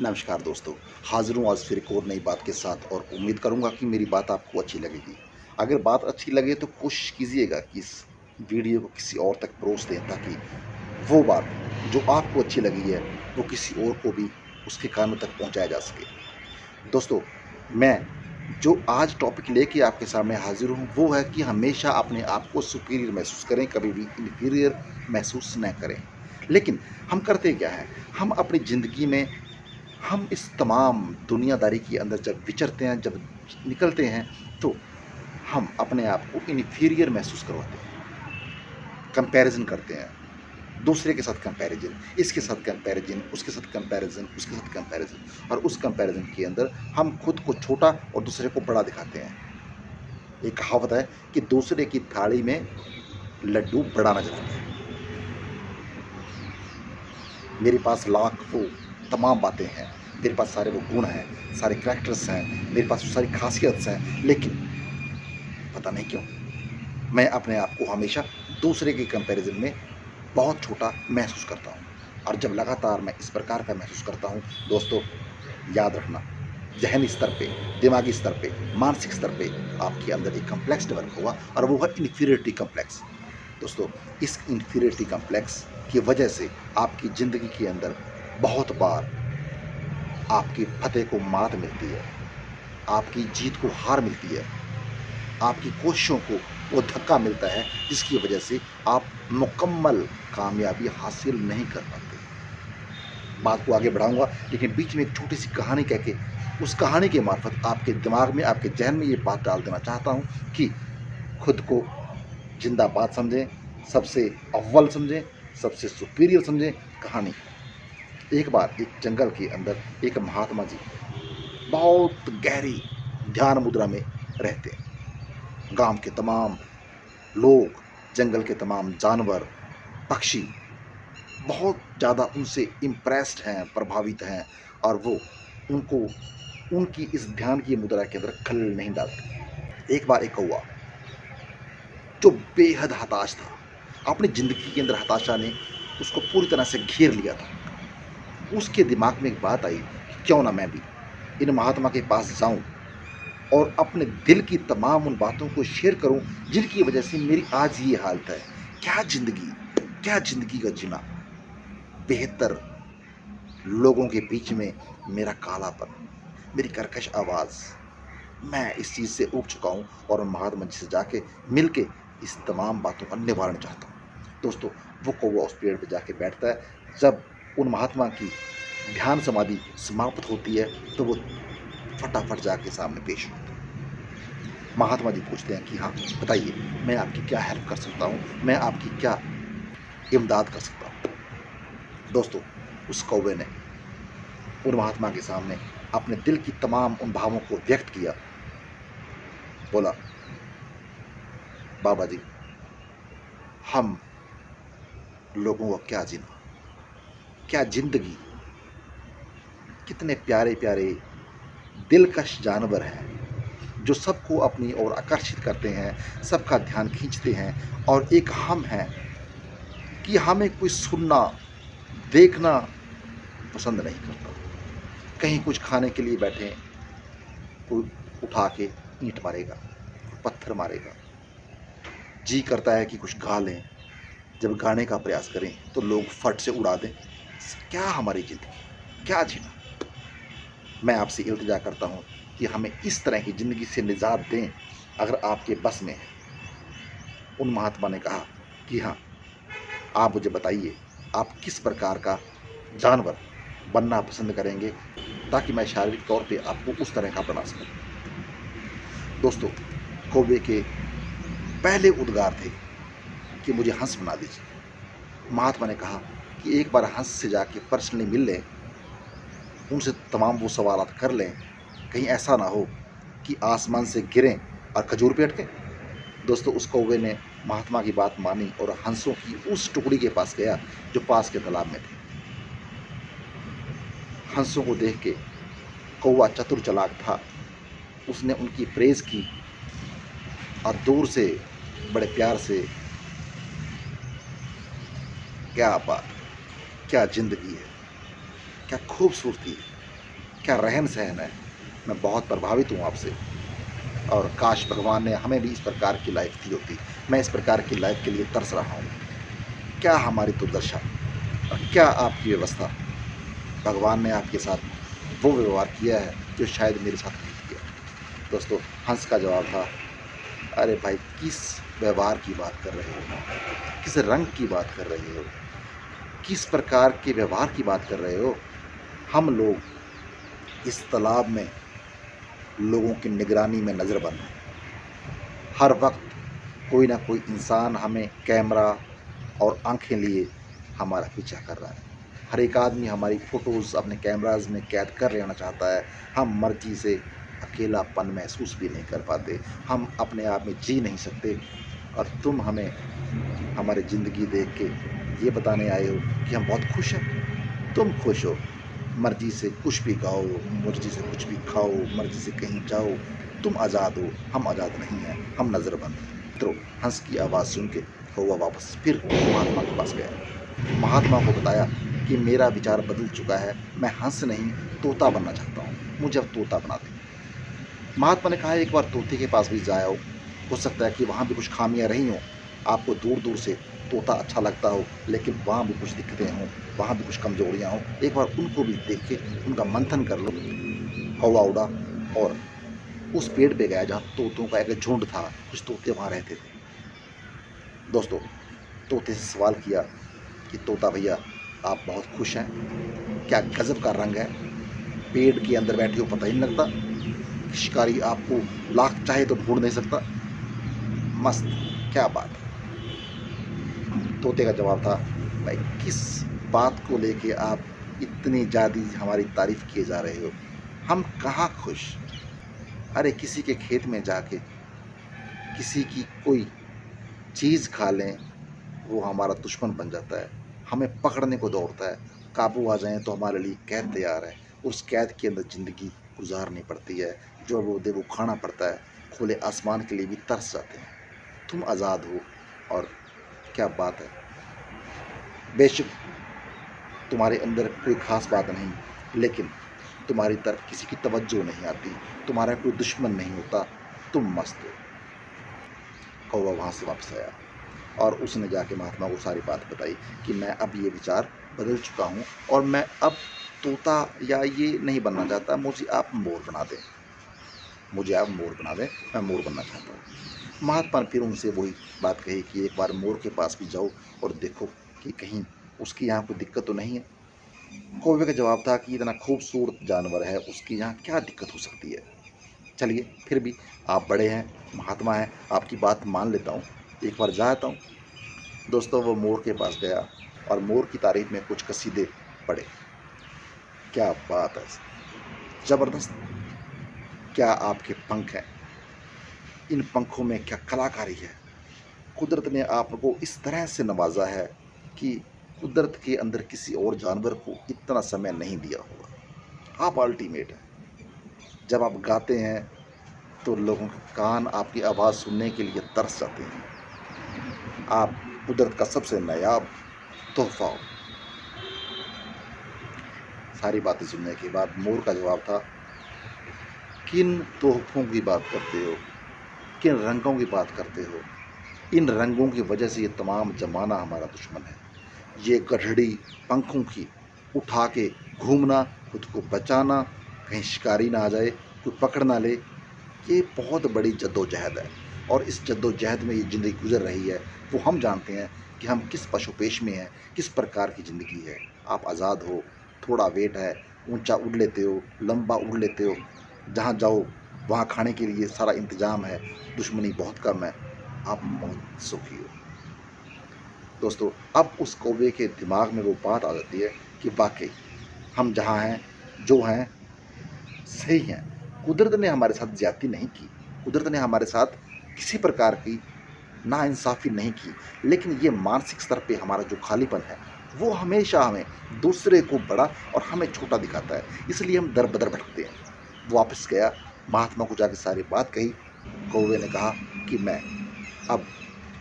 नमस्कार दोस्तों, हाज़िर हूँ आज फिर एक और नई बात के साथ और उम्मीद करूँगा कि मेरी बात आपको अच्छी लगेगी। अगर बात अच्छी लगे तो कोशिश कीजिएगा कि इस वीडियो को किसी और तक परोस दें ताकि वो बात जो आपको अच्छी लगी है, वो किसी और को भी उसके कानों तक पहुँचाया जा सके। दोस्तों, मैं जो आज टॉपिक लेके आपके सामने हाज़िर हूँ, वो है कि हमेशा अपने आप को सुपीरियर महसूस करें, कभी भी इन्फीरियर महसूस न करें। लेकिन हम करते क्या हैं, हम अपनी ज़िंदगी में हम इस तमाम दुनियादारी के अंदर जब विचरते हैं, जब निकलते हैं, तो हम अपने आप को इन्फीरियर महसूस करवाते हैं, कंपैरिज़न करते हैं, दूसरे के साथ कंपैरिज़न, इसके साथ कंपैरिज़न, उसके साथ कंपैरिज़न, उसके साथ कंपैरिज़न और उस कंपैरिज़न के अंदर हम खुद को छोटा और दूसरे को बड़ा दिखाते हैं। एक कहावत है कि दूसरे की थाली में लड्डू बड़ा नज़र आता है। मेरे पास लाखों तमाम बातें हैं, मेरे पास सारे वो गुण हैं, सारे कैरेक्टर्स हैं, मेरे पास वो सारी ख़ासियत हैं, लेकिन पता नहीं क्यों, मैं अपने आप को हमेशा दूसरे के कंपैरिज़न में बहुत छोटा महसूस करता हूँ और जब लगातार मैं इस प्रकार का महसूस करता हूँ, दोस्तों याद रखना, ज़हनी स्तर पे, दिमागी स्तर पे, मानसिक स्तर पे आपके अंदर एक कॉम्प्लेक्स डेवलप होगा और वो है इन्फीरियरिटी कॉम्प्लेक्स। दोस्तों, इस इन्फीरियरिटी कॉम्प्लेक्स की वजह से आपकी ज़िंदगी के अंदर बहुत बार आपकी फतेह को मात मिलती है, आपकी जीत को हार मिलती है, आपकी कोशिशों को वो धक्का मिलता है जिसकी वजह से आप मुकम्मल कामयाबी हासिल नहीं कर पाते। बात को आगे बढ़ाऊँगा लेकिन बीच में एक छोटी-सी कहानी कह के उस कहानी के मार्फ़त आपके दिमाग में, आपके ज़हन में ये बात डाल देना चाहता हूँ कि खुद को ज़िंदाबाद समझें, सबसे अव्वल समझें, सबसे सुपीरियर समझें। कहानी, एक बार एक जंगल के अंदर एक महात्मा जी बहुत गहरी ध्यान मुद्रा में रहते हैं। गाँव के तमाम लोग, जंगल के तमाम जानवर, पक्षी बहुत ज़्यादा उनसे इम्प्रेस्ड हैं, प्रभावित हैं और वो उनको उनकी इस ध्यान की मुद्रा के अंदर खलल नहीं डालते। एक बार एक कौवा जो बेहद हताश था, अपनी ज़िंदगी के अंदर हताशा ने उसको पूरी तरह से घेर लिया था। उसके दिमाग में एक बात आई कि क्यों ना मैं भी इन महात्मा के पास जाऊँ और अपने दिल की तमाम उन बातों को शेयर करूँ जिनकी वजह से मेरी आज ये हालत है। क्या ज़िंदगी, क्या ज़िंदगी का जीना, बेहतर लोगों के बीच में मेरा कालापन, मेरी कर्कश आवाज़, मैं इस चीज़ से ऊब चुका हूँ और महात्मा जी से जाके मिल के इस तमाम बातों का निवारण चाहता हूँ। दोस्तों, वो कौवा उस पेड़ पे जाके बैठता है। जब उन महात्मा की ध्यान समाधि समाप्त होती है, तो वो फटाफट जाके सामने पेश होता है। महात्मा जी पूछते हैं कि हाँ, बताइए मैं आपकी क्या हेल्प कर सकता हूँ? मैं आपकी क्या इमदाद कर सकता हूँ? दोस्तों, उस कौवे ने उन महात्मा के सामने अपने दिल की तमाम उन भावों को व्यक्त किया। बोला, बाबा जी, हम लोगों को क्या जीना, क्या ज़िंदगी, कितने प्यारे-प्यारे दिलकश जानवर हैं, जो सबको अपनी ओर आकर्षित करते हैं, सबका ध्यान खींचते हैं और एक हम हैं कि हमें कोई सुनना, देखना पसंद नहीं करता। कहीं कुछ खाने के लिए बैठे, कोई उठा के ईंट मारेगा, कोई पत्थर मारेगा। जी करता है कि कुछ गा लें, जब गाने का प्रयास करें तो लोग फट से उड़ा दें। क्या हमारी ज़िंदगी, क्या जीना? मैं आपसे इल्तिजा करता हूँ कि हमें इस तरह की ज़िंदगी से निजात दें, अगर आपके बस में है। उन महात्मा ने कहा कि हाँ, आप मुझे बताइए, आप किस प्रकार का जानवर बनना पसंद करेंगे ताकि मैं शारीरिक तौर पे आपको उस तरह का बना सकूँ। दोस्तों, कौवे के पहले उद्गार थे कि मुझे हंस बना दीजिए। महात्मा ने कहा कि एक बार हंस से जाके पर्सनली मिल लें, उनसे तमाम वो सवालात कर लें, कहीं ऐसा ना हो कि आसमान से गिरें और खजूर पे अटकें। दोस्तों, उस कौवे ने महात्मा की बात मानी और हंसों की उस टुकड़ी के पास गया जो पास के तालाब में थे। हंसों को देख के कौवा चतुर चालाक था, उसने उनकी प्रेज़ की और दूर से बड़े प्यार से, क्या बात है, क्या ज़िंदगी है, क्या खूबसूरती है। क्या रहन सहन है। मैं बहुत प्रभावित हूँ आपसे, और काश भगवान ने हमें भी इस प्रकार की लाइफ दी होती। मैं इस प्रकार की लाइफ के लिए तरस रहा हूँ। क्या हमारी दुर्दशा और क्या आपकी व्यवस्था। भगवान ने आपके साथ वो व्यवहार किया है जो शायद मेरे साथ नहीं किया। दोस्तों, हंस का जवाब था, अरे भाई, किस व्यवहार की बात कर रहे हो, किस रंग की बात कर रहे हो, किस प्रकार के व्यवहार की बात कर रहे हो। हम लोग इस तालाब में लोगों की निगरानी में नज़रबंद हैं। हर वक्त कोई ना कोई इंसान हमें कैमरा और आंखें लिए हमारा पीछा कर रहा है। हर एक आदमी हमारी फ़ोटोज़ अपने कैमराज़ में कैद कर लेना चाहता है। हम मर्ज़ी से अकेलापन महसूस भी नहीं कर पाते। हम अपने आप में जी नहीं सकते, और तुम हमें हमारी ज़िंदगी देख के ये बताने आए हो कि हम बहुत खुश हैं। तुम खुश हो, मर्ज़ी से कुछ भी गाओ, मर्ज़ी से कुछ भी खाओ, मर्ज़ी से कहीं जाओ। तुम आज़ाद हो, हम आज़ाद नहीं हैं, हम नज़रबंद हैं। मित्रों, हंस की आवाज़ सुन के कौवा वापस फिर महात्मा के पास गया। महात्मा को बताया कि मेरा विचार बदल चुका है, मैं हंस नहीं तोता बनना चाहता हूँ, मुझे अब तोता बना दे। महात्मा ने कहा, एक बार तोते के पास भी जाओ, हो सकता है कि वहाँ भी कुछ खामियां रही हों। आपको दूर दूर से तोता अच्छा लगता हो, लेकिन वहाँ भी कुछ दिक्कतें हों, वहाँ भी कुछ कमजोरियाँ हों। एक बार उनको भी देख के उनका मंथन कर लो। कौवा उड़ा और उस पेड़ पे गया जहाँ तोतों का एक झुंड था। कुछ तोते वहाँ रहते थे। दोस्तों, तोते से सवाल किया कि तोता भैया, आप बहुत खुश हैं, क्या गजब का रंग है, पेड़ के अंदर बैठे हो पता ही नहीं लगता, शिकारी आपको लाख चाहे तो ढूंढ नहीं सकता, मस्त, क्या बात है। तोते का जवाब था, भाई किस बात को लेके आप इतनी ज़्यादा हमारी तारीफ किए जा रहे हो, हम कहाँ खुश। अरे किसी के खेत में जाके किसी की कोई चीज़ खा लें, वो हमारा दुश्मन बन जाता है, हमें पकड़ने को दौड़ता है। काबू आ जाएं तो हमारे लिए कैद तैयार है, उस कैद के अंदर ज़िंदगी गुजारनी पड़ती है, जो वो दे वो खाना पड़ता है। खुले आसमान के लिए भी तरस जाते हैं। तुम आज़ाद हो, और क्या बात है। बेशक तुम्हारे अंदर कोई ख़ास बात नहीं, लेकिन तुम्हारी तरफ किसी की तवज्जो नहीं आती, तुम्हारा कोई दुश्मन नहीं होता, तुम मस्त हो। कौवा वहाँ से वापस आया और उसने जाके महात्मा को सारी बात बताई कि मैं अब ये विचार बदल चुका हूँ, और मैं अब तोता या ये नहीं बनना चाहता, मुझे आप मोर बना दें, मुझे आप मोर बना दें, मैं मोर बनना चाहता हूँ। महात्मा ने फिर उनसे वही बात कही कि एक बार मोर के पास भी जाओ और देखो कि कहीं उसकी यहाँ कोई दिक्कत तो नहीं है। कौवे का जवाब था कि इतना खूबसूरत जानवर है, उसकी यहाँ क्या दिक्कत हो सकती है। चलिए, फिर भी आप बड़े हैं, महात्मा हैं, आपकी बात मान लेता हूँ, एक बार जा आता हूँ। दोस्तों, वो मोर के पास गया और मोर की तारीफ में कुछ कसीदे पढ़े। क्या बात है, ज़बरदस्त। क्या आपके पंख हैं, इन पंखों में क्या कलाकारी है। कुदरत ने आपको इस तरह से नवाजा है कि कुदरत के अंदर किसी और जानवर को इतना समय नहीं दिया होगा। आप अल्टीमेट हैं। जब आप गाते हैं तो लोगों के कान आपकी आवाज़ सुनने के लिए तरस जाते हैं। आप कुदरत का सबसे नायाब तोहफा हो। सारी बातें सुनने के बाद मोर का जवाब था, किन तोहफों की बात करते हो, किन रंगों की बात करते हो। इन रंगों की वजह से ये तमाम ज़माना हमारा दुश्मन है। ये गठड़ी पंखों की उठा के घूमना, खुद को बचाना, कहीं शिकारी ना आ जाए, कोई पकड़ ना ले, ये बहुत बड़ी जद्दोजहद है। और इस जद्दोजहद में ये ज़िंदगी गुजर रही है, वो हम जानते हैं कि हम किस पशुपेश में हैं, किस प्रकार की ज़िंदगी है। आप आज़ाद हो, थोड़ा वेट है, ऊंचा उड़ लेते हो, लंबा उड़ लेते हो, जहाँ जाओ वहाँ खाने के लिए सारा इंतज़ाम है, दुश्मनी बहुत कम है, आप बहुत सुखी हो। दोस्तों, अब उस कौवे के दिमाग में वो बात आ जाती है कि वाकई हम जहाँ हैं, जो हैं, सही हैं। कुदरत ने हमारे साथ ज़्यादती नहीं की, कुदरत ने हमारे साथ किसी प्रकार की नाइंसाफ़ी नहीं की, लेकिन ये मानसिक स्तर पे हमारा जो खालीपन है, वो हमेशा हमें दूसरे को बड़ा और हमें छोटा दिखाता है, इसलिए हम दर-बदर भटकते हैं। वो वापस गया, महात्मा को जाके सारी बात कही। कौवे ने कहा कि मैं अब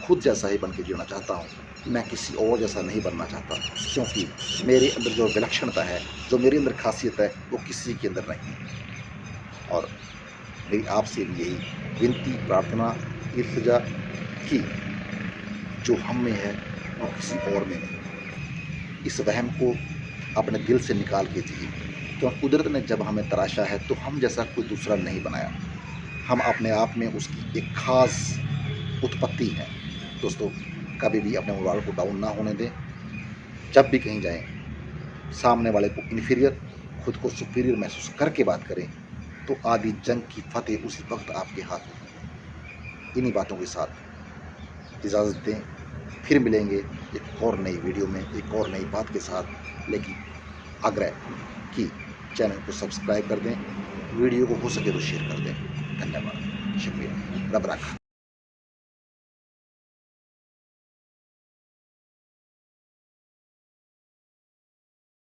खुद जैसा ही बन के जीना चाहता हूँ, मैं किसी और जैसा नहीं बनना चाहता, क्योंकि मेरे अंदर जो विलक्षणता है, जो मेरे अंदर खासियत है, वो किसी के अंदर नहीं है। और मेरी आपसे भी यही विनती, प्रार्थना, इल्तिजा कि जो हम में है वो किसी और में नहीं। इस वहम को अपने दिल से निकाल के जिए, क्योंकि कुदरत ने जब हमें तराशा है तो हम जैसा कोई दूसरा नहीं बनाया। हम अपने आप में उसकी एक ख़ास उत्पत्ति है। दोस्तों, कभी भी अपने मोरल को डाउन ना होने दें। जब भी कहीं जाएँ, सामने वाले को इन्फीरियर, खुद को सुपीरियर महसूस करके बात करें, तो आधी जंग की फ़तेह उसी वक़्त आपके हाथ होगी। इन्हीं बातों के साथ इजाज़त दें, फिर मिलेंगे एक और नई वीडियो में, एक और नई बात के साथ। लेकिन आग्रह कि चैनल को सब्सक्राइब कर दें, वीडियो को हो सके तो शेयर कर दें। धन्यवाद, शुक्रिया, रब राखा।